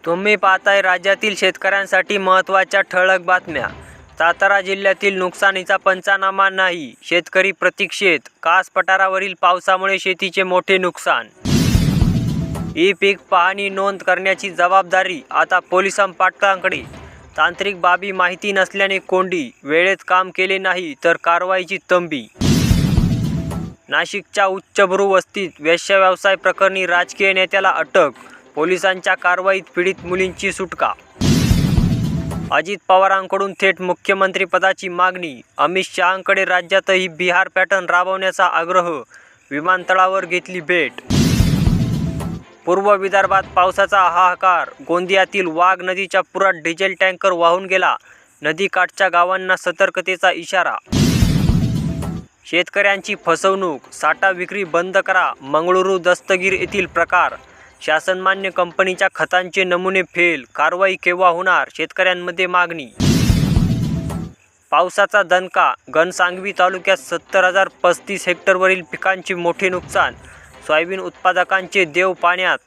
तुम्ही पाहताय राज्यातील शेतकऱ्यांसाठी महत्त्वाच्या ठळक बातम्या। सातारा जिल्ह्यातील नुकसानीचा पंचनामा नाही, शेतकरी प्रतीक्षेत। कास पठारावरील पावसामुळे शेतीचे मोठे नुकसान। ई-पीक पाहणी नोंद करण्याची जबाबदारी आता पोलिसांपाटलांकडे। तांत्रिक बाबी माहिती नसल्याने कोंडी, वेळेत काम केले नाही तर कारवाईची तंबी। नाशिकच्या उच्चभ्रू वस्तीत वेश्याव्यवसाय प्रकरणी राजकीय नेत्याला अटक, पोलिसांच्या कारवाईत पीडित मुलींची सुटका। अजित पवारांकडून थेट मुख्यमंत्रीपदाची मागणी, अमित शहांकडे राज्यातही बिहार पॅटर्न राबवण्याचा आग्रह, विमानतळावर घेतली भेट। पूर्व विदर्भात पावसाचा हाहाकार, गोंदियातील वाघ नदीच्या पुरात डिझेल टँकर वाहून गेला, नदीकाठच्या गावांना सतर्कतेचा इशारा। शेतकऱ्यांची फसवणूक, साठा विक्री बंद करा, मंगळुरू दस्तगीर येथील प्रकार। शासनमान्य कंपनीच्या खतांचे नमुने फेल, कारवाई केव्हा होणार, शेतकऱ्यांमध्ये मागणी। पावसाचा दणका, घनसांगवी तालुक्यात 70,035 हेक्टरवरील पिकांचे मोठे नुकसान, सोयाबीन उत्पादकांचे देव पाण्यात।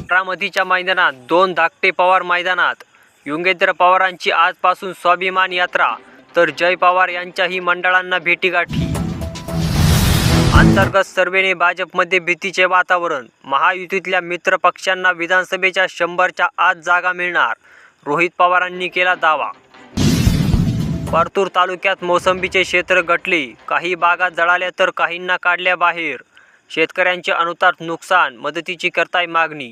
बारामतीच्या मैदानात 2 धाकटे पवार मैदानात, योगेंद्र पवारांची आजपासून स्वाभिमान यात्रा, तर जय पवार यांच्याही मंडळांना भेटीगाठी। अंतर्गत सर्वेने भाजपमध्ये भीतीचे वातावरण, महायुतीतल्या मित्र पक्षांना विधानसभेच्या 100च्या आत जागा मिळणार, रोहित पवारांनी केला दावा। परतूर तालुक्यात मोसंबीचे क्षेत्र गटले, काही बागा जळाल्या तर काहींना काढल्या बाहेर, शेतकऱ्यांचे अनुताप नुकसान, मदतीची करताय मागणी।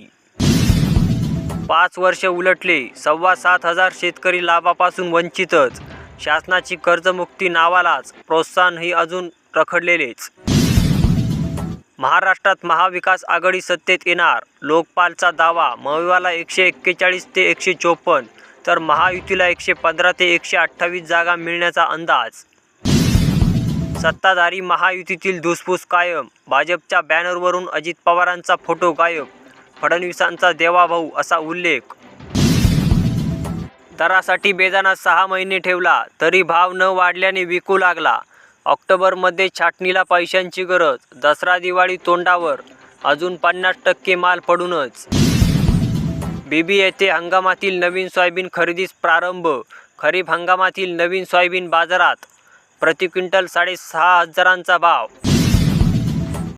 5 वर्ष उलटले, 7,25,000 शेतकरी लाभापासून वंचितच, शासनाची कर्जमुक्ती नावालाच, प्रोत्साहनही अजून रखडलेलेच। महाराष्ट्रात महाविकास आघाडी सत्तेत येणार, लोकपालचा दावा, महविवाला 141 ते 154 तर महायुतीला 115 ते 128 जागा मिळण्याचा अंदाज। सत्ताधारी महायुतीतील धुसफूस कायम, भाजपच्या बॅनरवरून अजित पवारांचा फोटो गायब, फडणवीसांचा देवाभाऊ असा उल्लेख। दरासाठी बेदाणा 6 महिने ठेवला तरी भाव न वाढल्याने विकू लागला, ऑक्टोबरमध्ये छाटणीला पैशांची गरज, दसरा दिवाळी तोंडावर, अजून 50% माल पडूनच। बीबी येथे हंगामातील नवीन सोयाबीन खरेदीस प्रारंभ, खरीप हंगामातील नवीन सोयाबीन बाजारात प्रति क्विंटल 6,500 भाव।